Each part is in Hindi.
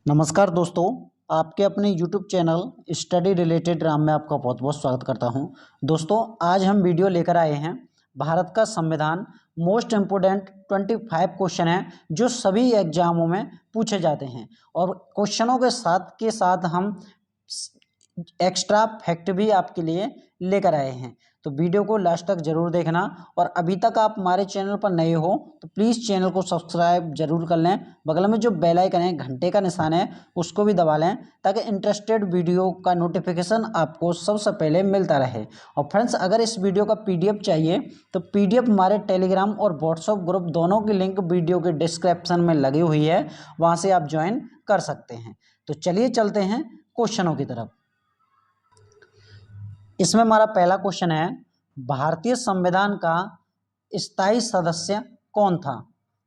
नमस्कार दोस्तों, आपके अपने YouTube channel study related Ram में आपका बहुत बहुत स्वागत करता हूं। दोस्तों, आज हम वीडियो लेकर आए हैं भारत का संविधान। मोस्ट इम्पोर्टेंट 25 क्वेश्चन हैं जो सभी एग्जामों में पूछे जाते हैं और क्वेश्चनों के साथ हम एक्स्ट्रा फैक्ट भी आपके लिए लेकर आए हैं। तो वीडियो को लास्ट तक जरूर देखना और अभी तक आप हमारे चैनल पर नए हो तो प्लीज़ चैनल को सब्सक्राइब जरूर कर लें। बगल में जो बेल आइकन है, घंटे का निशान है, उसको भी दबा लें ताकि इंटरेस्टेड वीडियो का नोटिफिकेशन आपको सबसे पहले मिलता रहे। और फ्रेंड्स, अगर इस वीडियो का PDF चाहिए तो PDF हमारे टेलीग्राम और व्हाट्सएप ग्रुप दोनों की लिंक वीडियो के डिस्क्रिप्शन में लगी हुई है, वहाँ से आप ज्वाइन कर सकते हैं। तो चलिए चलते हैं क्वेश्चनों की तरफ। इसमें हमारा पहला क्वेश्चन है, भारतीय संविधान का स्थायी सदस्य कौन था?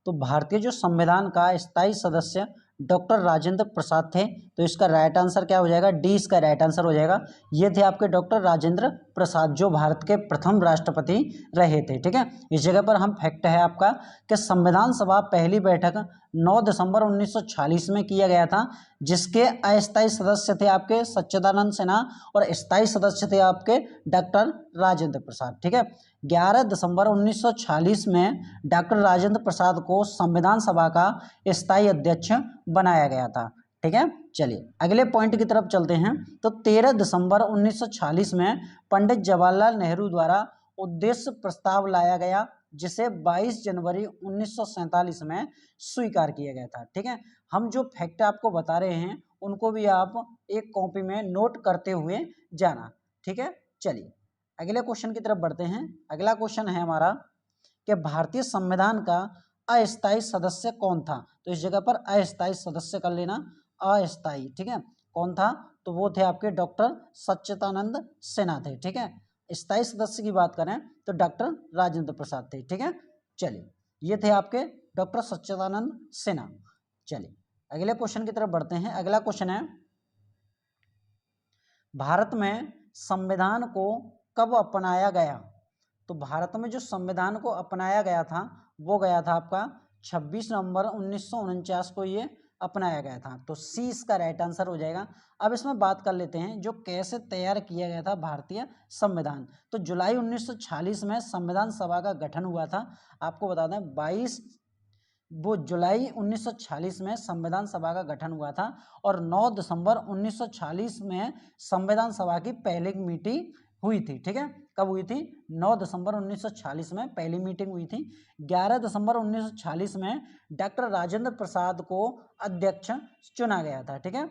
तो भारतीय जो संविधान का स्थायी सदस्य डॉक्टर राजेंद्र प्रसाद थे। तो इसका राइट आंसर क्या हो जाएगा? डी इसका राइट आंसर हो जाएगा। ये थे आपके डॉक्टर राजेंद्र प्रसाद जो भारत के प्रथम राष्ट्रपति रहे थे। ठीक है, इस जगह पर हम फैक्ट है आपका कि संविधान सभा पहली बैठक 9 दिसंबर 1946 में किया गया था, जिसके अस्थायी सदस्य थे आपके सच्चिदानंद सिन्हा और स्थायी सदस्य थे आपके डॉक्टर राजेंद्र प्रसाद। ठीक है, 11 दिसंबर 1946 में डॉक्टर राजेंद्र प्रसाद को संविधान सभा का स्थायी अध्यक्ष बनाया गया था। ठीक है, चलिए अगले पॉइंट की तरफ चलते हैं। तो 13 दिसंबर 1946 में पंडित जवाहरलाल नेहरू द्वारा उद्देश्य प्रस्ताव लाया गया, जिसे 22 जनवरी 1947 में स्वीकार किया गया था। ठीक है, हम जो फैक्ट आपको बता रहे हैं उनको भी आप एक कॉपी में नोट करते हुए जाना। ठीक है, चलिए अगले क्वेश्चन की तरफ बढ़ते हैं। अगला क्वेश्चन है हमारा कि भारतीय संविधान का अस्थायी सदस्य कौन था? तो इस जगह पर अस्थायी सदस्य कर लेना, अस्थायी। ठीक है, कौन था? तो वो थे आपके डॉक्टर सच्चिदानंद सिन्हा थे। ठीक है, स्थायी सदस्य की बात करें तो डॉक्टर राजेंद्र प्रसाद थे। ठीक है, चलिए ये थे आपके डॉक्टर सच्चिदानंद सिन्हा। चलिए अगले क्वेश्चन की तरफ बढ़ते हैं। अगला क्वेश्चन है, भारत में संविधान को कब अपनाया गया? तो भारत में जो संविधान को अपनाया गया था वो गया था आपका 26 नवंबर 1949 को ये अपनाया गया था। तो सी इसका राइट आंसर हो जाएगा। अब इसमें बात कर लेते हैं जो कैसे तैयार किया गया था भारतीय संविधान। तो जुलाई 1946 में संविधान सभा का गठन हुआ था। आपको बता दें 22 जुलाई 1946 में संविधान सभा का गठन हुआ था और 9 दिसंबर 1946 में संविधान सभा की पहली मीटिंग हुई थी। ठीक है, कब हुई थी? 9 दिसंबर 1946 में पहली मीटिंग हुई थी। 11 दिसंबर 1946 में डॉक्टर राजेंद्र प्रसाद को अध्यक्ष चुना गया था। ठीक है,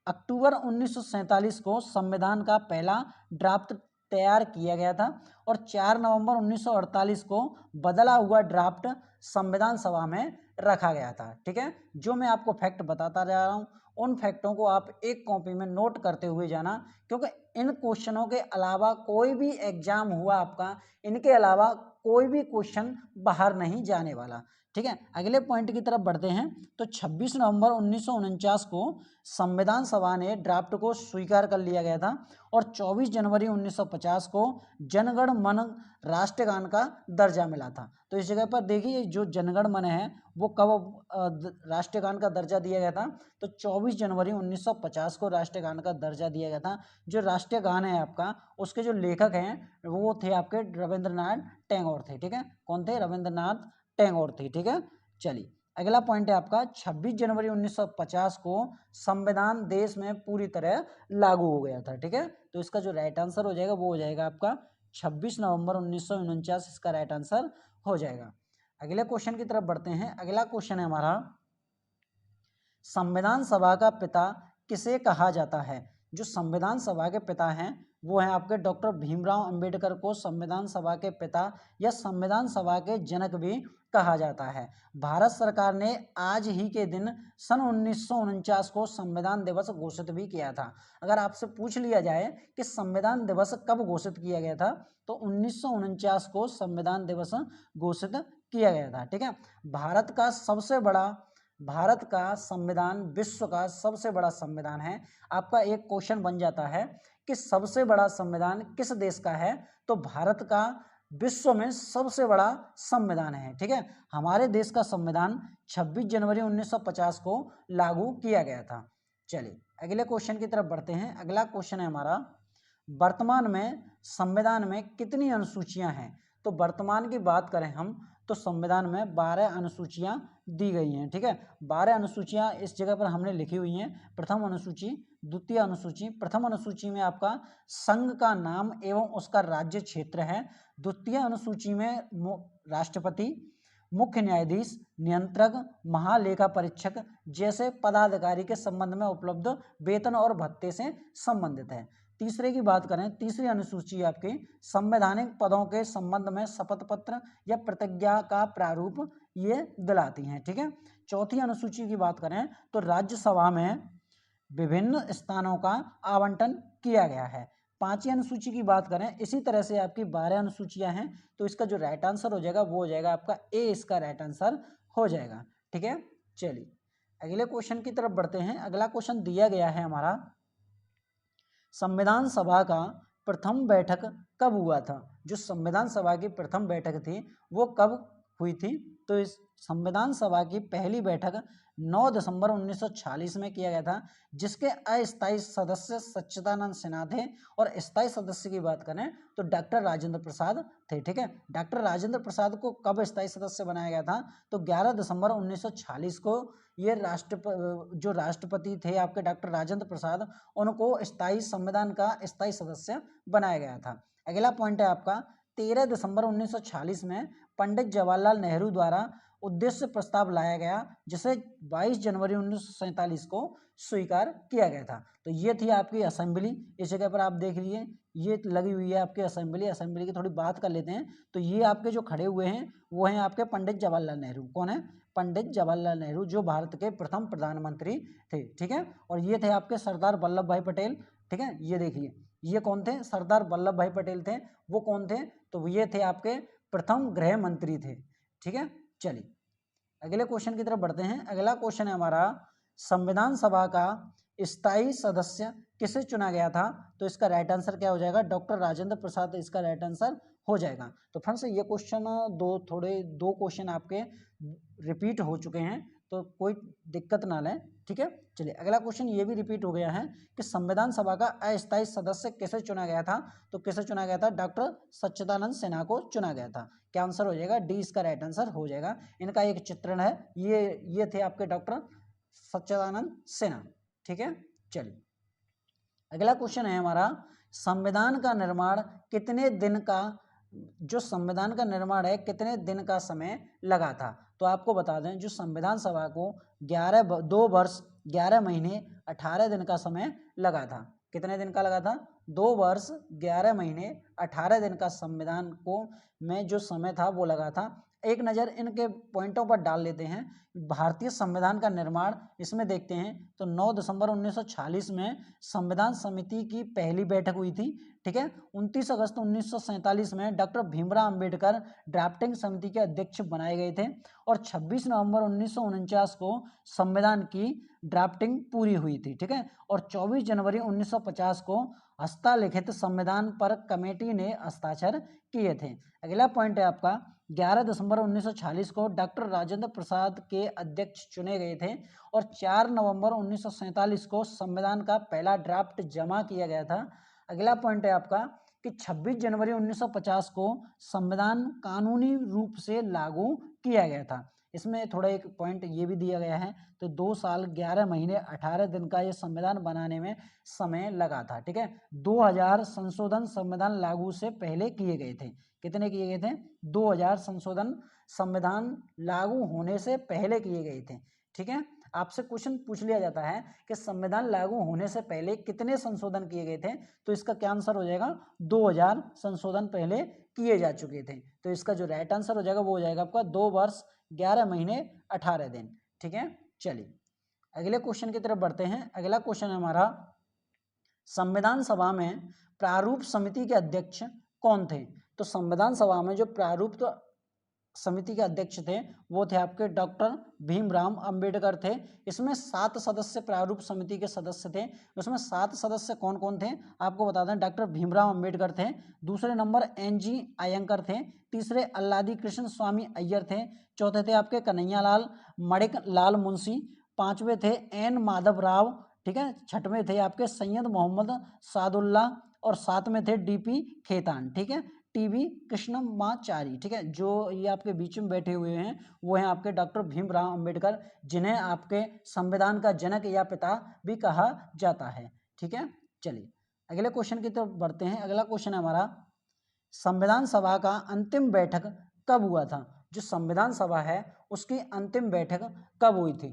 अक्टूबर 1947 को संविधान का पहला ड्राफ्ट तैयार किया गया था और 4 नवंबर 1948 को बदला हुआ ड्राफ्ट संविधान सभा में रखा गया था। ठीक है, जो मैं आपको फैक्ट बताता जा रहा हूँ उन फैक्टों को आप एक कॉपी में नोट करते हुए जाना, क्योंकि इन क्वेश्चनों के अलावा कोई भी एग्जाम हुआ आपका, इनके अलावा कोई भी क्वेश्चन बाहर नहीं जाने वाला। ठीक है, अगले पॉइंट की तरफ बढ़ते हैं। तो 26 नवंबर 1949 को संविधान सभा ने ड्राफ्ट को स्वीकार कर लिया गया था और 24 जनवरी 1950 को जनगण मन राष्ट्रगान का दर्जा मिला था। तो इस जगह पर देखिए जो जनगण मन है वो कब राष्ट्रगान का दर्जा दिया गया था? तो 24 जनवरी 1950 को राष्ट्रगान का दर्जा दिया गया था। जो राष्ट्रीय गान है आपका, उसके जो लेखक हैं वो थे आपके रविंद्रनाथ टैगोर थे। ठीक है, कौन थे? रविंद्रनाथ टैगोर थे। ठीक है, चलिए अगला पॉइंट है आपका 26 जनवरी 1950 को संविधान देश में पूरी तरह लागू हो गया था। ठीक है, तो इसका जो राइट आंसर हो जाएगा वो हो जाएगा आपका 26 नवंबर 1949 इसका राइट आंसर हो जाएगा। अगले क्वेश्चन की तरफ बढ़ते हैं। अगला क्वेश्चन है हमारा, संविधान सभा का पिता किसे कहा जाता है? जो संविधान सभा के पिता हैं वो हैं आपके डॉक्टर भीमराव अंबेडकर को संविधान सभा के पिता या संविधान सभा के जनक भी कहा जाता है। भारत सरकार ने आज ही के दिन सन 1949 को संविधान दिवस घोषित भी किया था। अगर आपसे पूछ लिया जाए कि संविधान दिवस कब घोषित किया गया था, तो 1949 को संविधान दिवस घोषित किया गया था। ठीक है, भारत का संविधान विश्व का सबसे बड़ा संविधान है। आपका एक क्वेश्चन बन जाता है कि सबसे बड़ा संविधान किस देश का है? तो भारत का विश्व में सबसे बड़ा संविधान है। ठीक है, हमारे देश का संविधान 26 जनवरी 1950 को लागू किया गया था। चलिए अगले क्वेश्चन की तरफ बढ़ते हैं। अगला क्वेश्चन है हमारा, वर्तमान में संविधान में कितनी अनुसूचियां हैं? तो वर्तमान की बात करें हम तो संविधान में 12 अनुसूचियां दी गई हैं। ठीक है, 12 अनुसूचियां इस जगह पर हमने लिखी हुई हैं। प्रथम अनुसूची, द्वितीय अनुसूची। प्रथम अनुसूची में आपका संघ का नाम एवं उसका राज्य क्षेत्र है। द्वितीय अनुसूची में राष्ट्रपति, मुख्य न्यायाधीश, नियंत्रक, महालेखा परीक्षक जैसे पदाधिकारी के संबंध में उपलब्ध वेतन और भत्ते से संबंधित है। तीसरे की बात करें, तीसरी अनुसूची आपकी संवैधानिक पदों के संबंध में शपथ पत्र या प्रतिज्ञा का प्रारूप ये दिलाती हैं। ठीक है, चौथी अनुसूची की बात करें तो राज्यसभा में विभिन्न स्थानों का आवंटन किया गया है। पांचवी अनुसूची की बात करें, इसी तरह से आपकी 12 अनुसूचियां हैं, तो इसका जो राइट आंसर हो जाएगा वो हो जाएगा आपका ए, इसका राइट आंसर हो जाएगा। ठीक है, चलिए अगले क्वेश्चन की तरफ बढ़ते हैं। अगला क्वेश्चन दिया गया है हमारा, संविधान सभा का प्रथम बैठक कब हुआ था? जो संविधान सभा की प्रथम बैठक थी वो कब हुई थी? तो इस संविधान सभा की पहली बैठक 9 दिसंबर 1946 में किया गया था, जिसके अस्थायी सदस्य सच्चिदानंद सिन्हा थे और स्थायी सदस्य की बात करें तो डॉक्टर राजेंद्र प्रसाद थे। ठीक है, डॉक्टर राजेंद्र प्रसाद को कब स्थायी सदस्य बनाया गया था? तो 11 दिसंबर 1946 को ये जो राष्ट्रपति थे आपके डॉक्टर राजेंद्र प्रसाद, उनको स्थायी संविधान का स्थायी सदस्य बनाया गया था। अगला पॉइंट है आपका, 13 दिसंबर 1946 में पंडित जवाहरलाल नेहरू द्वारा उद्देश्य प्रस्ताव लाया गया, जिसे 22 जनवरी 1947 को स्वीकार किया गया था। तो ये थी आपकी असेंबली। इस जगह पर आप देख लीजिए ये लगी हुई है आपकी असेंबली। असेंबली की थोड़ी बात कर लेते हैं। तो ये आपके जो खड़े हुए हैं वो हैं आपके पंडित जवाहरलाल नेहरू। कौन है? पंडित जवाहरलाल नेहरू, जो भारत के प्रथम प्रधानमंत्री थे। ठीक है, और ये थे आपके सरदार वल्लभ भाई पटेल। ठीक है, ये देखिए ये कौन थे? सरदार वल्लभ भाई पटेल थे। वो कौन थे? तो ये थे आपके प्रथम गृह मंत्री थे। ठीक है, चलिए अगले क्वेश्चन की तरफ बढ़ते हैं। अगला क्वेश्चन है हमारा, संविधान सभा का स्थायी सदस्य किसे चुना गया था? तो इसका राइट आंसर क्या हो जाएगा? डॉक्टर राजेंद्र प्रसाद इसका राइट आंसर हो जाएगा। तो फ्रेंड्स ये क्वेश्चन दो क्वेश्चन आपके रिपीट हो चुके हैं, तो कोई दिक्कत ना लें। ठीक है, चलिए अगला क्वेश्चन ये भी रिपीट हो गया है कि संविधान सभा का अस्थायी सदस्य किसे चुना गया था? तो किसे चुना गया था? डॉक्टर सच्चिदानंद सिन्हा को चुना गया था। क्या आंसर हो जाएगा? डी इसका राइट आंसर हो जाएगा। इनका एक चित्रण है, ये थे आपके डॉक्टर सच्चिदानंद सिन्हा। ठीक है, चलिए अगला क्वेश्चन है हमारा, संविधान का निर्माण कितने दिन का, जो संविधान का निर्माण है कितने दिन का समय लगा था? तो आपको बता दें, जो संविधान सभा को 2 वर्ष 11 महीने 18 दिन का समय लगा था। कितने दिन का लगा था? 2 वर्ष 11 महीने 18 दिन का संविधान को में जो समय था वो लगा था। एक नज़र इनके पॉइंटों पर डाल लेते हैं। भारतीय संविधान का निर्माण इसमें देखते हैं तो 9 दिसंबर 1946 में संविधान समिति की पहली बैठक हुई थी। ठीक है, 29 अगस्त 1947 में डॉक्टर भीमराव अंबेडकर ड्राफ्टिंग समिति के अध्यक्ष बनाए गए थे और 26 नवंबर 1949 को संविधान की ड्राफ्टिंग पूरी हुई थी। ठीक है, और 24 जनवरी 1950 को हस्तालिखित संविधान पर कमेटी ने हस्ताक्षर किए थे। अगला पॉइंट है आपका, 11 दिसंबर 1946 को डॉक्टर राजेंद्र प्रसाद के अध्यक्ष चुने गए थे और 4 नवंबर 1947 को संविधान का पहला ड्राफ्ट जमा किया गया था। अगला पॉइंट है आपका कि 26 जनवरी 1950 को संविधान कानूनी रूप से लागू किया गया था। इसमें थोड़ा एक पॉइंट ये भी दिया गया है, तो 2 साल 11 महीने 18 दिन का ये संविधान बनाने में समय लगा था। ठीक है, 2000 संशोधन संविधान लागू से पहले किए गए थे। कितने किए गए थे? 2000 संशोधन संविधान लागू होने से पहले किए गए थे। ठीक है, आपसे क्वेश्चन पूछ लिया जाता है कि संविधान लागू होने से पहले कितने संशोधन किए गए थे, तो इसका क्या आंसर हो जाएगा? 2000 संशोधन पहले किए जा चुके थे। तो इसका जो राइट आंसर हो जाएगा वो हो जाएगा आपका 2 वर्ष 11 महीने 18 दिन। ठीक है, चलिए अगले क्वेश्चन की तरफ बढ़ते हैं। अगला क्वेश्चन है हमारा, संविधान सभा में प्रारूप समिति के अध्यक्ष कौन थे? तो संविधान सभा में जो प्रारूप समिति के अध्यक्ष थे वो थे आपके डॉक्टर भीमराव अंबेडकर थे। इसमें 7 सदस्य प्रारूप समिति के सदस्य थे। उसमें 7 सदस्य कौन कौन थे आपको बता दें। डॉक्टर भीमराव अंबेडकर थे, दूसरे नंबर NG अयंगर थे, तीसरे अल्लादी कृष्ण स्वामी अय्यर थे, चौथे थे आपके कन्हैयालाल मणिक लाल मुंशी, पांचवें थे N माधव राव, ठीक है, छठवें थे आपके सैयद मोहम्मद सादुल्ला और सातवें थे DP खेतान, ठीक है, TB कृष्णमाचारी, ठीक है। जो ये आपके बीच में बैठे हुए हैं वो हैं आपके डॉक्टर भीमराव अंबेडकर, जिन्हें आपके संविधान का जनक या पिता भी कहा जाता है, ठीक है। चलिए अगले क्वेश्चन की तरफ बढ़ते हैं। अगला क्वेश्चन है हमारा, संविधान सभा का अंतिम बैठक कब हुआ था। जो संविधान सभा है उसकी अंतिम बैठक कब हुई थी,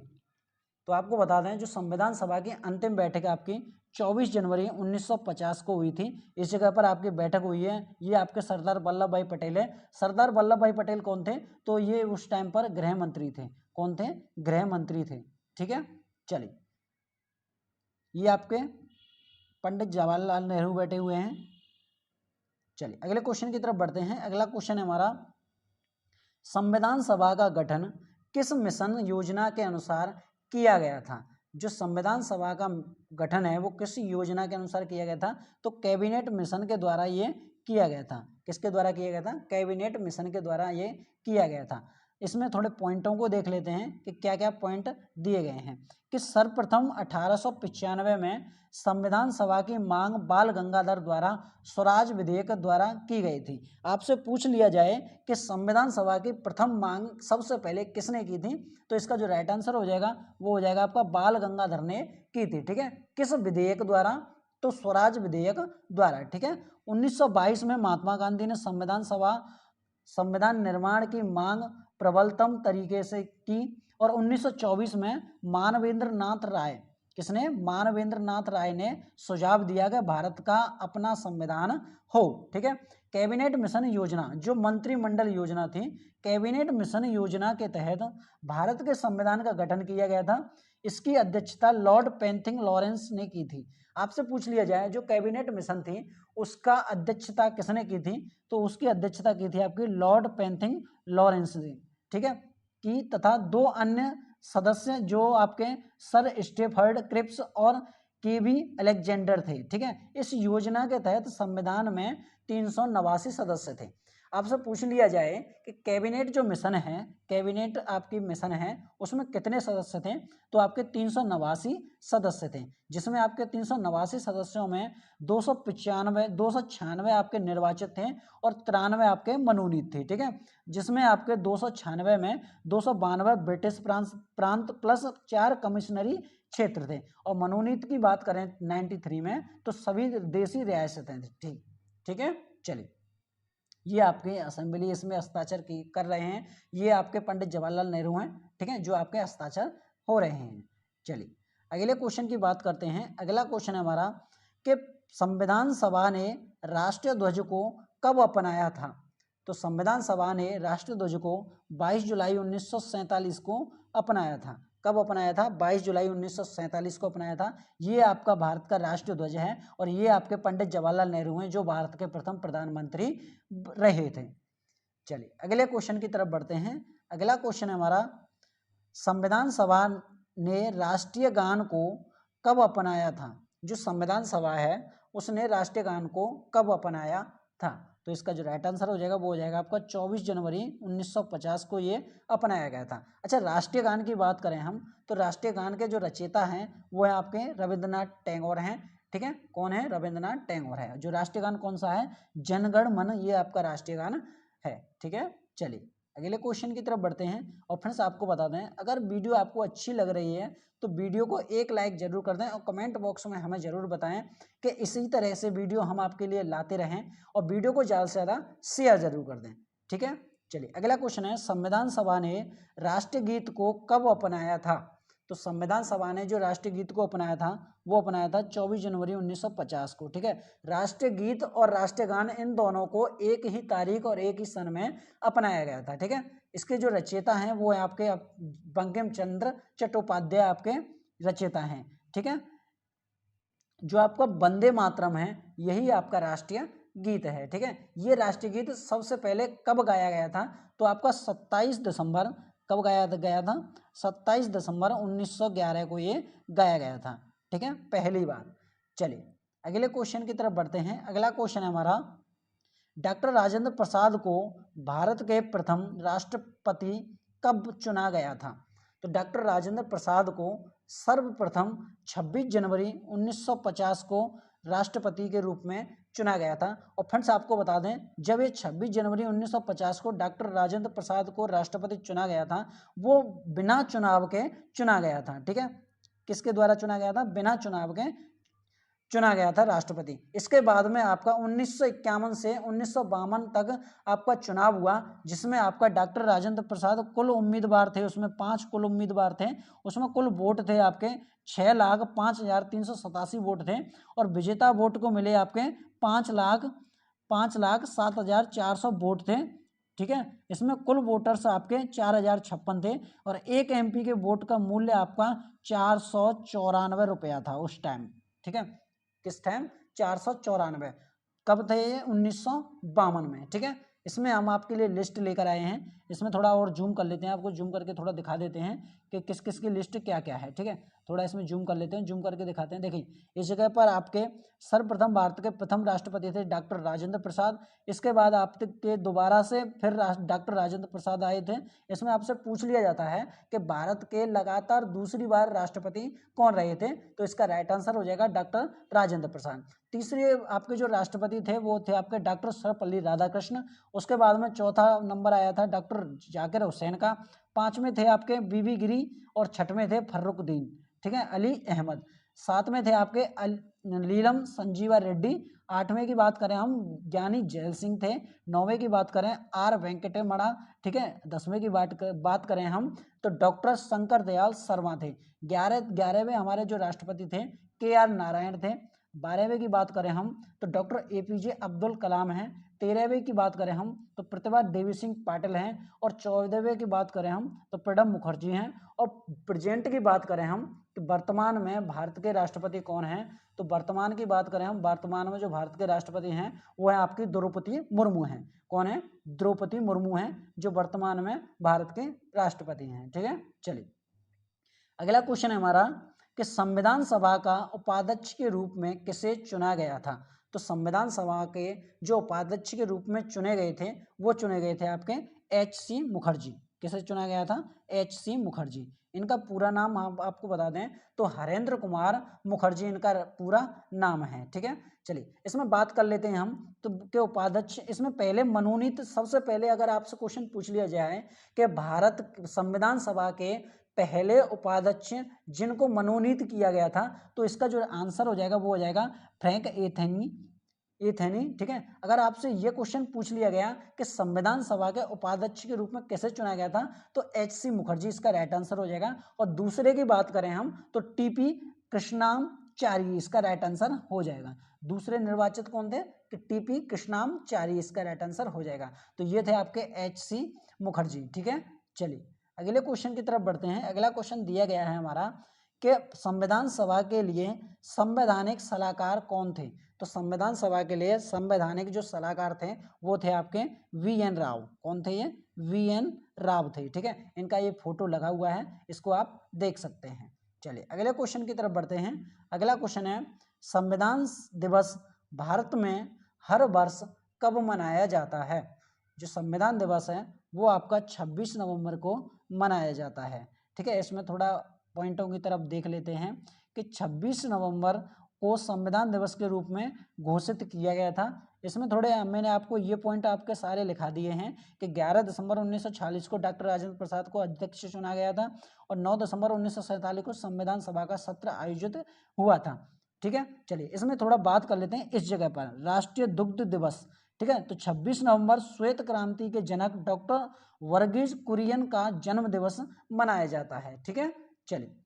तो आपको बता दें जो संविधान सभा की अंतिम बैठक आपकी 24 जनवरी 1950 को हुई थी। इस जगह पर आपकी बैठक हुई है, ये आपके सरदार वल्लभ भाई पटेल है। सरदार वल्लभ भाई पटेल कौन थे, तो ये उस टाइम पर गृह मंत्री थे। कौन थे, गृह मंत्री थे, ठीक है। चलिए ये आपके पंडित जवाहरलाल नेहरू बैठे हुए हैं। चलिए अगले क्वेश्चन की तरफ बढ़ते हैं। अगला क्वेश्चन है हमारा, संविधान सभा का गठन किस मिशन योजना के अनुसार किया गया था। जो संविधान सभा का गठन है वो किस योजना के अनुसार किया गया था, तो कैबिनेट मिशन के द्वारा ये किया गया था। किसके द्वारा किया गया था, कैबिनेट मिशन के द्वारा ये किया गया था। इसमें थोड़े पॉइंटों को देख लेते हैं कि क्या क्या पॉइंट दिए गए हैं। कि सर्वप्रथम 1895 में संविधान सभा की मांग बाल गंगाधर द्वारा स्वराज विधेयक द्वारा की गई थी। आपसे पूछ लिया जाए कि संविधान सभा की प्रथम मांग सबसे पहले किसने की थी, तो इसका जो राइट आंसर हो जाएगा वो हो जाएगा आपका बाल गंगाधर ने की थी, ठीक है। किस विधेयक द्वारा, तो स्वराज विधेयक द्वारा, ठीक है। 1922 में महात्मा गांधी ने संविधान निर्माण की मांग प्रबलतम तरीके से की और 1924 में मानवेंद्र नाथ राय, किसने, मानवेंद्र नाथ राय ने सुझाव दिया कि भारत का अपना संविधान हो, ठीक है। कैबिनेट मिशन योजना जो मंत्रिमंडल योजना थी, कैबिनेट मिशन योजना के तहत भारत के संविधान का गठन किया गया था। इसकी अध्यक्षता लॉर्ड पेंथिंग लॉरेंस ने की थी। आपसे पूछ लिया जाए जो कैबिनेट मिशन थी उसका अध्यक्षता किसने की थी, तो उसकी अध्यक्षता की थी आपकी लॉर्ड पेंथिंग लॉरेंस ने, ठीक है, की, तथा 2 अन्य सदस्य जो आपके सर स्टेफर्ड क्रिप्स और केबी अलेक्जेंडर थे, ठीक है। इस योजना के तहत संविधान में 389 सदस्य थे। आपसे पूछ लिया जाए कि कैबिनेट जो मिशन है, कैबिनेट आपकी मिशन है उसमें कितने सदस्य थे, तो आपके 389 सदस्य थे, जिसमें आपके 389 सदस्यों में 296 आपके निर्वाचित थे और 93 आपके मनोनीत थे, ठीक है। जिसमें आपके 296 में 292 ब्रिटिश प्रांत प्लस 4 कमिश्नरी क्षेत्र थे और मनोनीत की बात करें 93 में तो सभी देशी रियासतें थी, ठीक है। चलिए ये आपके असेंबली इसमें हस्ताक्षर कर रहे हैं, ये आपके पंडित जवाहरलाल नेहरू हैं, ठीक है, जो आपके हस्ताक्षर हो रहे हैं। चलिए अगले क्वेश्चन की बात करते हैं। अगला क्वेश्चन है हमारा कि संविधान सभा ने राष्ट्रीय ध्वज को कब अपनाया था, तो संविधान सभा ने राष्ट्रीय ध्वज को 22 जुलाई 1947 को अपनाया था। कब अपनाया था, 22 जुलाई 1947 को अपनाया था। ये आपका भारत का राष्ट्रीय ध्वज है और ये आपके पंडित जवाहरलाल नेहरू हैं जो भारत के प्रथम प्रधानमंत्री रहे थे। चलिए अगले क्वेश्चन की तरफ बढ़ते हैं। अगला क्वेश्चन है हमारा, संविधान सभा ने राष्ट्रीय गान को कब अपनाया था। जो संविधान सभा है उसने राष्ट्रीय गान को कब अपनाया था, तो इसका जो राइट आंसर हो जाएगा वो हो जाएगा आपका 24 जनवरी 1950 को ये अपनाया गया था। अच्छा राष्ट्रीय गान की बात करें हम तो राष्ट्रीय गान के जो रचयिता हैं वो है आपके रविंद्रनाथ टैगोर हैं, ठीक है। कौन है, रविंद्रनाथ टैगोर है। जो राष्ट्रीय गान कौन सा है, जनगण मन, ये आपका राष्ट्रीय गान है, ठीक है। चलिए अगले क्वेश्चन की तरफ बढ़ते हैं। और फ्रेंड्स आपको बता दें अगर वीडियो आपको अच्छी लग रही है तो वीडियो को एक लाइक जरूर कर दें और कमेंट बॉक्स में हमें जरूर बताएं कि इसी तरह से वीडियो हम आपके लिए लाते रहें और वीडियो को ज़्यादा से ज़्यादा शेयर जरूर कर दें, ठीक है। चलिए अगला क्वेश्चन है, संविधान सभा ने राष्ट्रीय गीत को कब अपनाया था, तो संविधान सभा ने जो राष्ट्रीय गीत को अपनाया था वो अपनाया था 24 जनवरी 1950 को, ठीक है। राष्ट्रीय गीत और राष्ट्रीय गान इन दोनों को एक ही तारीख और एक ही सन में अपनाया गया था, ठीक है। इसके जो रचयिता हैं वो है आपके बंकिम चंद्र चट्टोपाध्याय आपके रचयिता हैं, ठीक है। जो आपका वंदे मातरम है यही आपका राष्ट्रीय गीत है, ठीक है। ये राष्ट्रीय गीत सबसे पहले कब गाया गया था, तो आपका 27 दिसंबर कब गया था 27 दिसंबर 1911 को ये गाया गया था। ठीक है, पहली बार। चलिए अगले क्वेश्चन की तरफ बढ़ते हैं। अगला क्वेश्चन है हमारा, डॉक्टर राजेंद्र प्रसाद को भारत के प्रथम राष्ट्रपति कब चुना गया था? तो डॉक्टर राजेंद्र प्रसाद को सर्वप्रथम 26 जनवरी 1950 को राष्ट्रपति के रूप में चुना गया था। और फ्रेंड्स आपको बता दें, जब ये 26 जनवरी 1950 को डॉक्टर राजेंद्र प्रसाद को राष्ट्रपति चुना गया था, वो बिना चुनाव के चुना गया था। ठीक है, किसके द्वारा चुना गया था? बिना चुनाव के चुना गया था राष्ट्रपति। इसके बाद में आपका 1951 से 1952 तक आपका चुनाव हुआ, जिसमें आपका डॉक्टर राजेंद्र प्रसाद कुल उम्मीदवार थे, उसमें 5 कुल उम्मीदवार थे, उसमें कुल वोट थे आपके 6,05,387 वोट थे, और विजेता वोट को मिले आपके 5,07,400 वोट थे। ठीक है, इसमें कुल वोटर्स आपके 4,056 थे, और एक MP के वोट का मूल्य आपका 494 रुपया था उस टाइम। ठीक है, किस टाइम? 494। कब थे ये? 1952 में। ठीक है, इसमें हम आपके लिए लिस्ट लेकर आए हैं। इसमें थोड़ा और जूम कर लेते हैं, आपको जूम करके थोड़ा दिखा देते हैं कि किस किस की लिस्ट क्या क्या है। ठीक है, थोड़ा इसमें जूम कर लेते हैं, जूम करके दिखाते हैं। देखिए इस जगह पर आपके सर्वप्रथम भारत के प्रथम राष्ट्रपति थे डॉक्टर राजेंद्र प्रसाद। इसके बाद आपके दोबारा से फिर डॉक्टर राजेंद्र प्रसाद आए थे। इसमें आपसे पूछ लिया जाता है कि भारत के लगातार दूसरी बार राष्ट्रपति कौन रहे थे? तो इसका राइट आंसर हो जाएगा डॉक्टर राजेंद्र प्रसाद। तीसरे आपके जो राष्ट्रपति थे वो थे आपके डॉक्टर सर्वपल्ली राधाकृष्ण। उसके बाद में चौथा नंबर आया था डॉक्टर जाकिर हुसैन का। 5वें थे आपके बीबी गिरी, और 6वें थे फर्रुखदीन। ठीक है, अली अहमद। 7वें थे आपके लीलम संजीवा रेड्डी। 8वें की बात करें हम ज्ञानी जैल सिंह थे। 9वें की बात करें R वेंकटेमणा। ठीक है, 10वें की बात करें हम तो डॉक्टर शंकर दयाल शर्मा थे। 11वें हमारे जो राष्ट्रपति थे KR नारायण थे। 12वें की बात करें हम तो डॉक्टर APJ अब्दुल कलाम हैं। 13वें की बात करें हम तो प्रतिभा देवी सिंह पाटिल हैं। और 14वें की बात करें हम तो प्रणब मुखर्जी हैं। और प्रेजेंट की बात करें हम तो वर्तमान में भारत के राष्ट्रपति कौन हैं? तो वर्तमान की बात करें हम, वर्तमान में जो भारत के राष्ट्रपति हैं वो है आपकी द्रौपदी मुर्मू हैं। कौन है? द्रौपदी मुर्मू हैं, जो वर्तमान में भारत के राष्ट्रपति हैं। ठीक है, चलिए अगला क्वेश्चन है हमारा कि संविधान सभा का उपाध्यक्ष के रूप में किसे चुना गया था? तो संविधान सभा के जो उपाध्यक्ष के रूप में चुने गए थे वो चुने गए थे आपके HC मुखर्जी। किसे चुना गया था? HC मुखर्जी। इनका पूरा नाम हम आपको बता दें तो हरेंद्र कुमार मुखर्जी इनका पूरा नाम है। ठीक है, चलिए इसमें बात कर लेते हैं हम तो के उपाध्यक्ष। इसमें पहले मनोनीत, सबसे पहले अगर आपसे क्वेश्चन पूछ लिया जाए कि भारत संविधान सभा के पहले उपाध्यक्ष जिनको मनोनीत किया गया था, तो इसका जो आंसर हो जाएगा वो हो जाएगा फ्रैंक एथनी। ठीक है, अगर आपसे ये क्वेश्चन पूछ लिया गया कि संविधान सभा के उपाध्यक्ष के रूप में कैसे चुना गया था, तो HC मुखर्जी इसका राइट आंसर हो जाएगा। और दूसरे की बात करें हम तो TP कृष्णामाचारी इसका राइट आंसर हो जाएगा। दूसरे निर्वाचित कौन थे? कि TP कृष्णामाचारी इसका राइट आंसर हो जाएगा। तो ये थे आपके HC मुखर्जी। ठीक है, चलिए अगले क्वेश्चन की तरफ बढ़ते हैं। अगला क्वेश्चन दिया गया है हमारा कि संविधान सभा के लिए संवैधानिक सलाहकार कौन थे? तो संविधान सभा के लिए संवैधानिक जो सलाहकार थे वो थे आपके VN राव। कौन थे ये? VN राव थे। ठीक है, इनका ये फोटो लगा हुआ है, इसको आप देख सकते हैं। चलिए अगले क्वेश्चन की तरफ बढ़ते हैं। अगला क्वेश्चन है संविधान दिवस भारत में हर वर्ष कब मनाया जाता है? जो संविधान दिवस है वो आपका 26 नवंबर को मनाया जाता है। ठीक है, इसमें थोड़ा पॉइंटों की तरफ देख लेते हैं कि 26 नवंबर को संविधान दिवस के रूप में घोषित किया गया था। इसमें थोड़े मैंने आपको ये पॉइंट आपके सारे लिखा दिए हैं कि 11 दिसंबर 1946 को डॉक्टर राजेंद्र प्रसाद को अध्यक्ष चुना गया था, और 9 दिसंबर 1947 को संविधान सभा का सत्र आयोजित हुआ था। ठीक है, चलिए इसमें थोड़ा बात कर लेते हैं इस जगह पर राष्ट्रीय दुग्ध दिवस। ठीक है, तो 26 नवंबर श्वेत क्रांति के जनक डॉक्टर वर्गीज कुरियन का जन्म दिवस मनाया जाता है। ठीक है, चलिए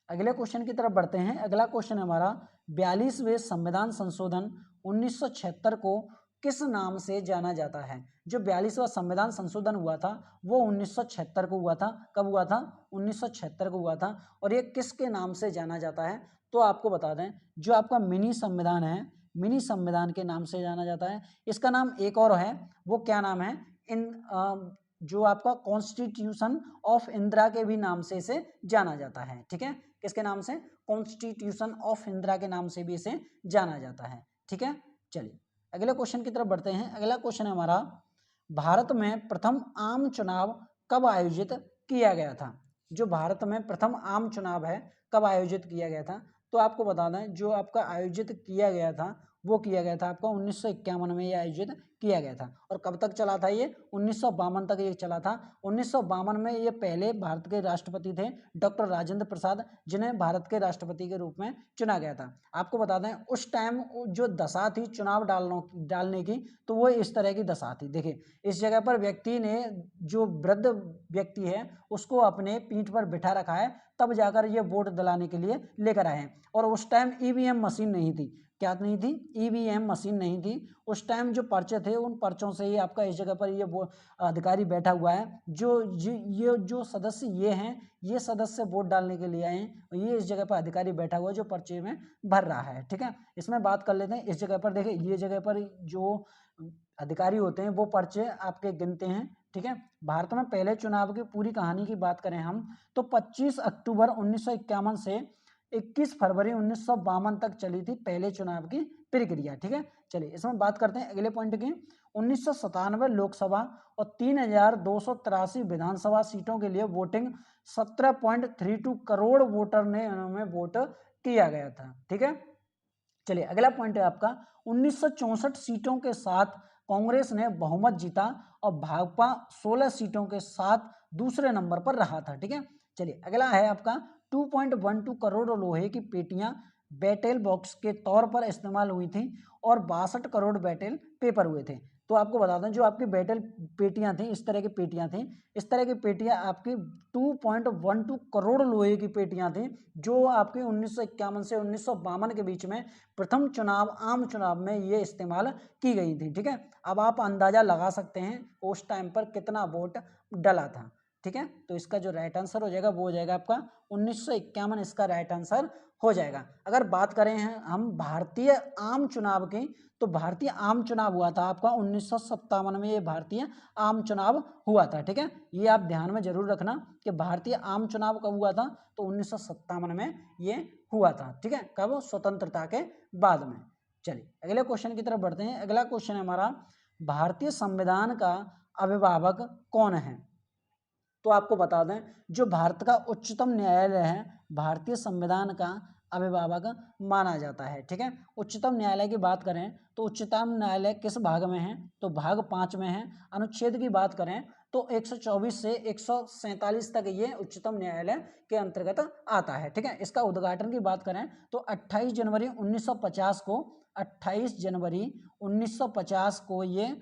अगले क्वेश्चन की तरफ बढ़ते हैं। अगला क्वेश्चन हमारा 42वें संविधान संशोधन 1976 को किस नाम से जाना जाता है? जो 42वां संविधान संशोधन हुआ था वो 1976 को हुआ था। कब हुआ था? 1976 को हुआ था। और ये किसके नाम से जाना जाता है? तो आपको बता दें, जो आपका मिनी संविधान है, मिनी संविधान के नाम से जाना जाता है। इसका नाम एक और है, वो क्या नाम है? इन जो आपका कॉन्स्टिट्यूशन ऑफ इंदिरा के भी नाम से इसे जाना जाता है। ठीक है, किसके नाम से? कॉन्स्टिट्यूशन ऑफ इंदिरा के नाम से भी इसे जाना जाता है। ठीक है, चलिए अगले क्वेश्चन की तरफ बढ़ते हैं। अगला क्वेश्चन है हमारा, भारत में प्रथम आम चुनाव कब आयोजित किया गया था? जो भारत में प्रथम आम चुनाव है कब आयोजित किया गया था? तो आपको बता दें, जो आपका आयोजित किया गया था वो किया गया था आपका 1951 में ये आयोजित किया गया था। और कब तक चला था ये? 1952 तक ये चला था। 1952 में ये पहले भारत के राष्ट्रपति थे डॉक्टर राजेंद्र प्रसाद, जिन्हें भारत के राष्ट्रपति के रूप में चुना गया था। आपको बता दें उस टाइम जो दशा थी चुनाव डालने की, तो वो इस तरह की दशा थी। देखिए, इस जगह पर व्यक्ति ने, जो वृद्ध व्यक्ति है उसको अपने पीठ पर बिठा रखा है, तब जाकर ये वोट दिलाने के लिए लेकर आए हैं। और उस टाइम ईवीएम मशीन नहीं थी। क्या नहीं थी? ईवीएम मशीन नहीं थी। उस टाइम जो पर्चे थे उन पर्चों से ही आपका इस जगह पर ये वो अधिकारी बैठा हुआ है, ये जो सदस्य ये हैं, ये सदस्य वोट डालने के लिए आए हैं। ये इस जगह पर अधिकारी बैठा हुआ है जो पर्चे में भर रहा है। ठीक है, इसमें बात कर लेते हैं। इस जगह पर देखिए, ये जगह पर जो अधिकारी होते हैं वो पर्चे आपके गिनते हैं। ठीक है, भारत में पहले चुनाव की पूरी कहानी की बात करें हम, तो 25 अक्टूबर 1951 से 21 फरवरी 1952 तक चली थी पहले चुनाव की प्रक्रिया। ठीक है, चलिए इसमें बात करते हैं अगले पॉइंट की। 1997 लोकसभा और 3283 विधानसभा सीटों के लिए वोटिंग 17.32 करोड़ वोटर ने उन्होंने वोट किया गया था। ठीक है, चलिए अगला पॉइंट है आपका, 1964 सीटों के साथ कांग्रेस ने बहुमत जीता और भाजपा 16 सीटों के साथ दूसरे नंबर पर रहा था। ठीक है, चलिए अगला है आपका, 2.12 करोड़ लोहे की पेटियां बैटल बॉक्स के तौर पर इस्तेमाल हुई थी और 62 करोड़ बैटल पेपर हुए थे। तो आपको बता दें, जो आपकी बैटल पेटियां थी, इस तरह की पेटियां थी, इस तरह की पेटियां आपकी 2.12 करोड़ लोहे की पेटियां थी, जो आपकी 1951 से 1952 के बीच में प्रथम चुनाव, आम चुनाव में ये इस्तेमाल की गई थी। ठीक है, अब आप अंदाजा लगा सकते हैं उस टाइम पर कितना वोट डला था। ठीक है, तो इसका जो राइट आंसर हो जाएगा वो हो जाएगा आपका 1951, इसका राइट आंसर हो जाएगा। अगर बात करें हैं हम भारतीय आम चुनाव की, तो भारतीय आम चुनाव हुआ था आपका 1957 में, ये भारतीय आम चुनाव हुआ था। ठीक है, ये आप ध्यान में जरूर रखना कि भारतीय आम चुनाव कब हुआ था, तो 1957 में ये हुआ था। ठीक है, कब? स्वतंत्रता के बाद में। चलिए अगले क्वेश्चन की तरफ बढ़ते हैं। अगला क्वेश्चन है हमारा, भारतीय संविधान का अभिभावक कौन है? तो आपको बता दें, जो भारत का उच्चतम न्यायालय है, भारतीय संविधान का अभिभावक माना जाता है। ठीक है, उच्चतम न्यायालय की बात करें तो उच्चतम न्यायालय किस भाग में है? तो भाग 5 में है। अनुच्छेद की बात करें तो 124 से 147 तक ये उच्चतम न्यायालय के अंतर्गत आता है। ठीक है, इसका उद्घाटन की बात करें तो 28 जनवरी 1950 को, 28 जनवरी 1950 को ये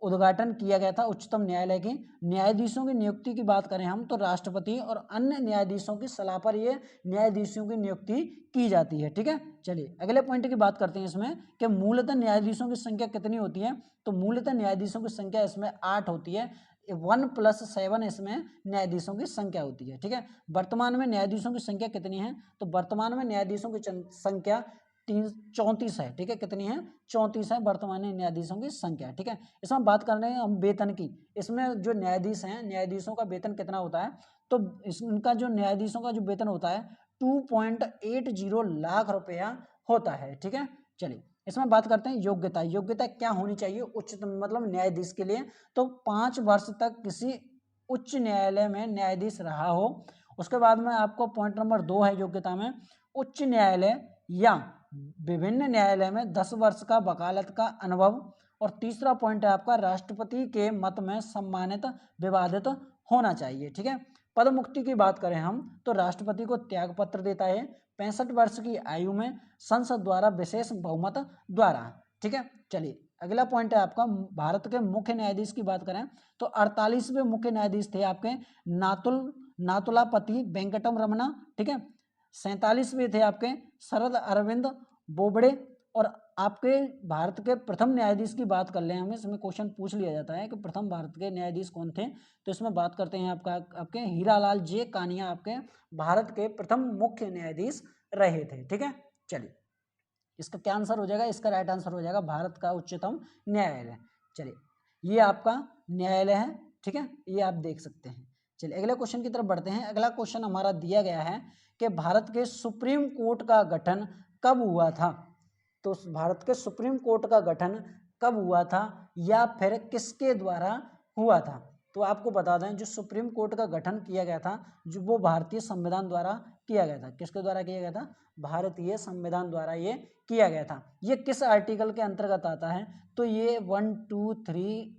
उद्घाटन किया गया था उच्चतम न्यायालय की। न्यायाधीशों की नियुक्ति की बात करें हम, तो राष्ट्रपति और अन्य न्यायाधीशों की सलाह पर ये न्यायाधीशों की नियुक्ति की जाती है। ठीक है, चलिए अगले पॉइंट की बात करते हैं इसमें कि मूलतः न्यायाधीशों की संख्या कितनी होती है? तो मूलतः न्यायाधीशों की संख्या इसमें 8 होती है। 1+7 इसमें न्यायाधीशों की संख्या होती है। ठीक है, वर्तमान में न्यायाधीशों की संख्या कितनी है? तो वर्तमान में न्यायाधीशों की संख्या 34 है। ठीक है, कितनी है? 34 है वर्तमान न्यायाधीशों की संख्या। ठीक है, इसमें बात कर रहे हैं हम वेतन की। इसमें जो न्यायाधीश हैं, न्यायाधीशों का वेतन कितना होता है? तो इनका जो न्यायाधीशों का जो वेतन होता है 2.80 लाख रुपया होता है। ठीक है, चलिए इसमें बात करते हैं योग्यता। योग्यता क्या होनी चाहिए उच्चतम मतलब न्यायाधीश के लिए? तो 5 वर्ष तक किसी उच्च न्यायालय में न्यायाधीश रहा हो। उसके बाद में आपको पॉइंट नंबर 2 है योग्यता में, उच्च न्यायालय या विभिन्न न्यायालय में 10 वर्ष का वकालत का अनुभव। और तीसरा पॉइंट है आपका, राष्ट्रपति के मत में सम्मानित विवादित होना चाहिए। ठीक है, पद मुक्ति की बात करें हम तो राष्ट्रपति को त्याग पत्र देता है 65 वर्ष की आयु में, संसद द्वारा विशेष बहुमत द्वारा। ठीक है, चलिए अगला पॉइंट है आपका, भारत के मुख्य न्यायाधीश की बात करें तो 48वें मुख्य न्यायाधीश थे आपके नातुलापति वेंकटम रमना। ठीक है, 47वें थे आपके शरद अरविंद बोबड़े। और आपके भारत के प्रथम न्यायाधीश की बात कर लें हम, इसमें क्वेश्चन पूछ लिया जाता है कि प्रथम भारत के न्यायाधीश कौन थे, तो इसमें बात करते हैं आपके हीरालाल जे कानिया आपके भारत के प्रथम मुख्य न्यायाधीश रहे थे। ठीक है, चलिए इसका क्या आंसर हो जाएगा? इसका राइट आंसर हो जाएगा भारत का उच्चतम न्यायालय। चलिए ये आपका न्यायालय है, ठीक है, ये आप देख सकते हैं। चलिए अगले क्वेश्चन की तरफ बढ़ते हैं। अगला क्वेश्चन हमारा दिया गया है कि भारत के सुप्रीम कोर्ट का गठन कब हुआ था। तो भारत के सुप्रीम कोर्ट का गठन कब हुआ था या फिर किसके द्वारा हुआ था। तो आपको बता दें जो सुप्रीम कोर्ट का गठन किया गया था जो वो भारतीय संविधान द्वारा किया गया था। किसके द्वारा किया गया था? भारतीय संविधान द्वारा ये किया गया था। ये किस आर्टिकल के अंतर्गत आता है? तो ये 1 2 3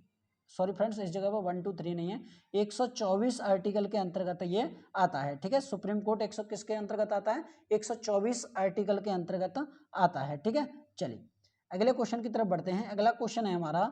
सॉरी फ्रेंड्स, इस जगह पर 1 2 3 नहीं है, 124 आर्टिकल के अंतर्गत ये आता है, ठीक है। सुप्रीम कोर्ट 100 किसके अंतर्गत आता है? 124 आर्टिकल के अंतर्गत आता है, ठीक है। चलिए अगले क्वेश्चन की तरफ बढ़ते हैं। अगला क्वेश्चन है हमारा,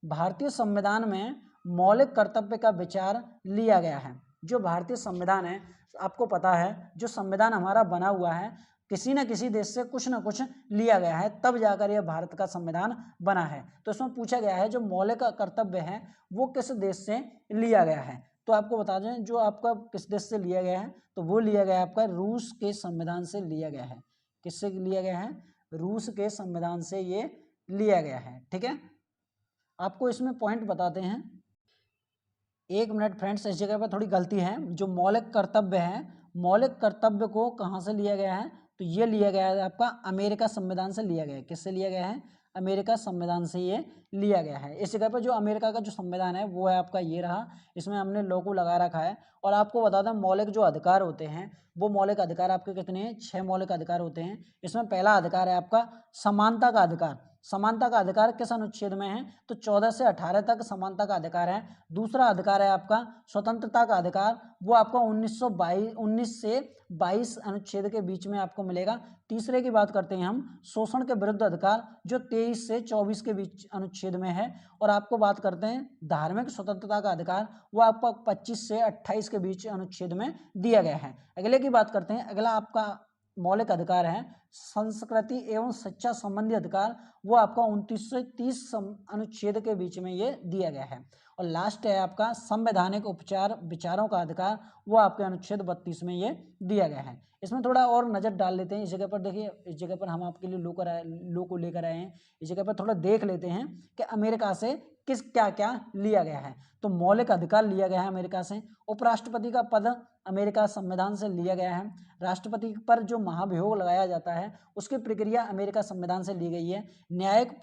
भारतीय संविधान में मौलिक कर्तव्य का विचार लिया गया है। जो भारतीय संविधान है, आपको पता है जो संविधान हमारा बना हुआ है किसी न किसी देश से कुछ ना कुछ लिया गया है, तब जाकर यह भारत का संविधान बना है। तो इसमें पूछा गया है जो मौलिक कर्तव्य है वो किस देश से लिया गया है। तो आपको बता दें जो आपका किस देश से लिया गया है, तो वो लिया गया है आपका रूस के संविधान से लिया गया है। किससे लिया गया है? रूस के संविधान से ये लिया गया है, ठीक है। आपको इसमें पॉइंट बताते हैं, एक मिनट फ्रेंड्स, इस जगह पर थोड़ी गलती है। जो मौलिक कर्तव्य है, मौलिक कर्तव्य को कहाँ से लिया गया है? तो ये लिया गया है आपका अमेरिका संविधान से लिया गया है। किससे लिया गया है? अमेरिका संविधान से ये लिया गया है। इस जगह पर जो अमेरिका का जो संविधान है वो है आपका ये रहा, इसमें हमने लोगो लगा रखा है। और आपको बता दें मौलिक जो अधिकार होते हैं वो मौलिक अधिकार आपके कितने हैं? 6 मौलिक अधिकार होते हैं। इसमें पहला अधिकार है आपका समानता का अधिकार। समानता का अधिकार किस अनुच्छेद में है? तो 14 से 18 तक समानता का अधिकार है। दूसरा अधिकार है आपका स्वतंत्रता का अधिकार, वो आपका 19 से 22 अनुच्छेद के बीच में आपको मिलेगा। तीसरे की बात करते हैं हम, शोषण के विरुद्ध अधिकार, जो 23 से 24 के बीच अनुच्छेद में है। और आपको बात करते हैं धार्मिक स्वतंत्रता का अधिकार, वो आपका 25 से 28 के बीच अनुच्छेद में दिया गया है। अगले की बात करते हैं। अगला आपका मौलिक अधिकार है संस्कृति एवं शिक्षा संबंधी अधिकार, वो आपका 29 से 30 अनुच्छेद के बीच में ये दिया गया है। और लास्ट है आपका संवैधानिक उपचार विचारों का अधिकार, वो आपके अनुच्छेद 32 में ये दिया गया है। इसमें थोड़ा और नज़र डाल लेते हैं। इस जगह पर देखिए, इस जगह पर हम आपके लिए लो को लेकर आए हैं। इस जगह पर थोड़ा देख लेते हैं कि अमेरिका से किस क्या क्या लिया गया है। तो मौलिक अधिकार लिया गया है अमेरिका से। उपराष्ट्रपति का पद अमेरिका संविधान से लिया गया है। राष्ट्रपति पर जो महाभियोग लगाया जाता है उसकी प्रक्रिया अमेरिका संविधान से ली गई है। न्यायिक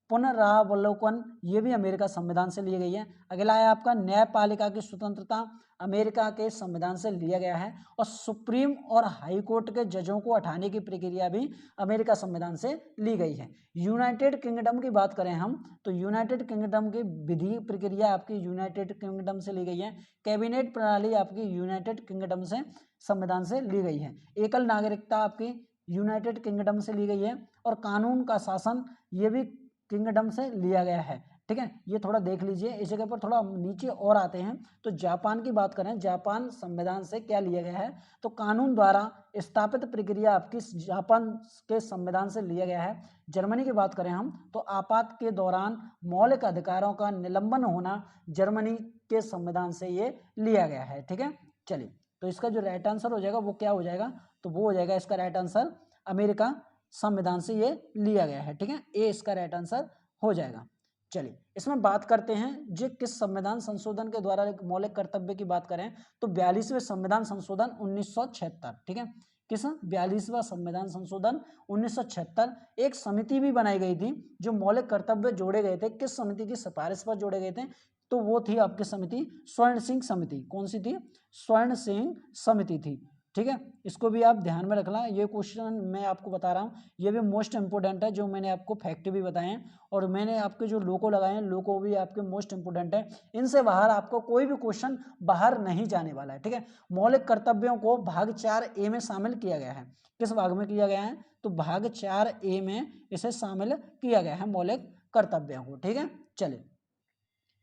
पुनरावलोकन ये भी अमेरिका संविधान से ली गई है। अगला है आपका न्यायपालिका की स्वतंत्रता, अमेरिका के संविधान से लिया गया है। और सुप्रीम और हाई कोर्ट के जजों को हटाने की प्रक्रिया भी अमेरिका संविधान से ली गई है। यूनाइटेड किंगडम की बात करें हम, तो यूनाइटेड किंगडम की विधि प्रक्रिया आपकी यूनाइटेड किंगडम से ली गई है। कैबिनेट प्रणाली आपकी यूनाइटेड किंगडम से संविधान से ली गई है। एकल नागरिकता आपकी यूनाइटेड किंगडम से ली गई है। और कानून का शासन ये भी किंगडम से लिया गया है, ठीक है। ये थोड़ा देख लीजिए। इस जगह पर थोड़ा नीचे और आते हैं तो जापान की बात करें, जापान संविधान से क्या लिया गया है? तो कानून द्वारा स्थापित प्रक्रिया आपकी जापान के संविधान से लिया गया है। जर्मनी की बात करें हम तो आपात के दौरान मौलिक अधिकारों का निलंबन होना जर्मनी के संविधान से ये लिया गया है, ठीक है। चलिए तो इसका जो राइट आंसर हो जाएगा वो क्या हो जाएगा? तो वो हो जाएगा इसका राइट आंसर अमेरिका संविधान से ये लिया गया है, ठीक है। ए इसका राइट आंसर हो जाएगा। चलिए इसमें बात करते हैं जो किस संविधान संशोधन के द्वारा मौलिक कर्तव्य की बात करें तो 42वें संविधान संशोधन 1976, ठीक है। किस 42वां संविधान संशोधन 1976, एक समिति भी बनाई गई थी जो मौलिक कर्तव्य जोड़े गए थे। किस समिति की सिफारिश पर जोड़े गए थे? तो वो थी आपकी समिति स्वर्ण सिंह समिति। कौन सी थी? स्वर्ण सिंह समिति थी, ठीक है। इसको भी आप ध्यान में रखना। ये क्वेश्चन मैं आपको बता रहा हूँ, ये भी मोस्ट इंपोर्टेंट है। जो मैंने आपको फैक्ट भी बताए हैं और मैंने आपके जो लोगो लगाए हैं, लोगो भी आपके मोस्ट इंपोर्टेंट है। इनसे बाहर आपको कोई भी क्वेश्चन बाहर नहीं जाने वाला है, ठीक है। मौलिक कर्तव्यों को भाग 4A में शामिल किया गया है। किस भाग में किया गया है? तो भाग 4A में इसे शामिल किया गया है मौलिक कर्तव्यों को, ठीक है। चलिए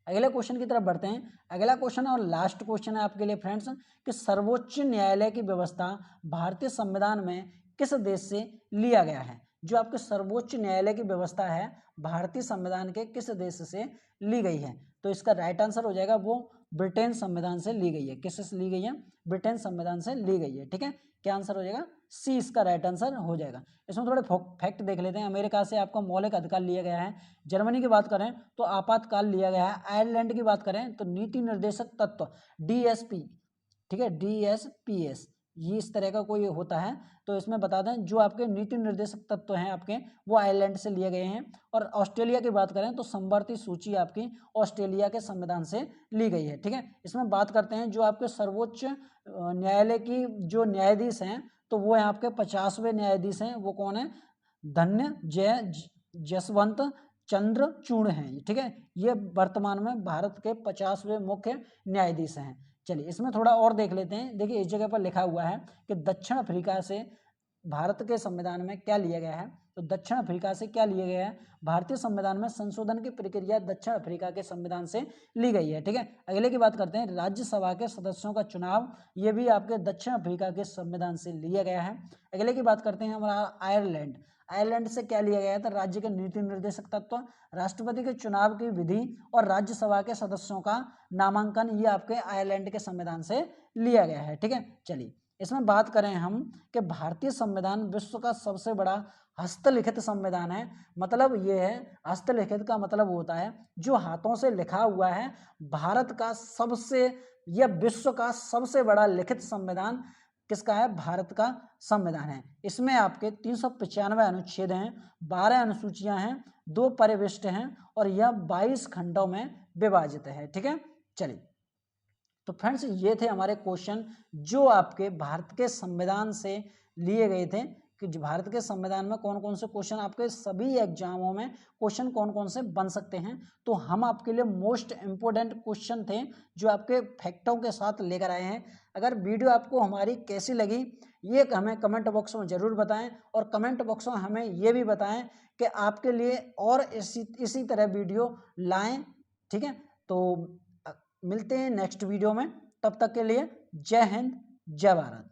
अगले क्वेश्चन की तरफ बढ़ते हैं। अगला क्वेश्चन और लास्ट क्वेश्चन है आपके लिए फ्रेंड्स कि सर्वोच्च न्यायालय की व्यवस्था भारतीय संविधान में किस देश से लिया गया है? जो आपके सर्वोच्च न्यायालय की व्यवस्था है भारतीय संविधान के किस देश से ली गई है? तो इसका राइट आंसर हो जाएगा वो ब्रिटेन संविधान से ली गई है। किससे ली गई है? ब्रिटेन संविधान से ली गई है। ठीक है, क्या आंसर हो जाएगा? सी इसका राइट आंसर हो जाएगा। इसमें थोड़े फैक्ट देख लेते हैं। अमेरिका से आपका मौलिक अधिकार लिया गया है। जर्मनी की बात करें तो आपातकाल लिया गया है। आयरलैंड की बात करें तो नीति निर्देशक तत्व DSP, ठीक है, DSPS, ये इस तरह का कोई होता है। तो इसमें बता दें जो आपके नीति निर्देशक तत्व हैं आपके, वो आयरलैंड से लिए गए हैं। और ऑस्ट्रेलिया की बात करें तो समवर्ती सूची आपकी ऑस्ट्रेलिया के संविधान से ली गई है। ठीक है, इसमें बात करते हैं जो आपके सर्वोच्च न्यायालय की जो न्यायाधीश हैं, तो वो हैं आपके 50वें न्यायाधीश हैं। वो कौन है? धन्य जसवंत चंद्रचूड़ हैं। ठीक है, ये वर्तमान में भारत के 50वें मुख्य न्यायाधीश हैं। चलिए इसमें थोड़ा और देख लेते हैं। देखिए इस जगह पर लिखा हुआ है कि दक्षिण अफ्रीका से भारत के संविधान में क्या लिया गया है। तो दक्षिण अफ्रीका से क्या लिया गया है? भारतीय संविधान में संशोधन की प्रक्रिया दक्षिण अफ्रीका के संविधान से ली गई है। ठीक है, अगले की बात करते हैं। राज्यसभा के सदस्यों का चुनाव, ये भी आपके दक्षिण अफ्रीका के संविधान से लिया गया है। अगले की बात करते हैं हमारा आयरलैंड। आयरलैंड से क्या लिया गया था? राज्य के नीति निर्देशक तत्व, राष्ट्रपति के चुनाव की विधि और राज्यसभा के सदस्यों का नामांकन, ये आपके आयरलैंड के संविधान से लिया गया है। ठीक है, चलिए इसमें बात करें हम कि भारतीय संविधान विश्व का सबसे बड़ा हस्तलिखित संविधान है। मतलब ये है, हस्तलिखित का मतलब होता है जो हाथों से लिखा हुआ है। भारत का सबसे या विश्व का सबसे बड़ा लिखित संविधान किसका है? भारत का संविधान है। इसमें आपके 395 अनुच्छेद हैं, 12 अनुसूचियां हैं, 2 परिशिष्ट हैं और यह 22 खंडों में विभाजित है। ठीक है, चलिए तो फ्रेंड्स ये थे हमारे क्वेश्चन जो आपके भारत के संविधान से लिए गए थे कि भारत के संविधान में कौन कौन से क्वेश्चन आपके सभी एग्जामों में क्वेश्चन कौन कौन से बन सकते हैं। तो हम आपके लिए मोस्ट इम्पोर्टेंट क्वेश्चन थे जो आपके फैक्टों के साथ लेकर आए हैं। अगर वीडियो आपको हमारी कैसी लगी ये हमें कमेंट बॉक्स में ज़रूर बताएं और कमेंट बॉक्स में हमें ये भी बताएं कि आपके लिए और इसी तरह वीडियो लाएं। ठीक है, तो मिलते हैं नेक्स्ट वीडियो में। तब तक के लिए जय हिंद, जय भारत।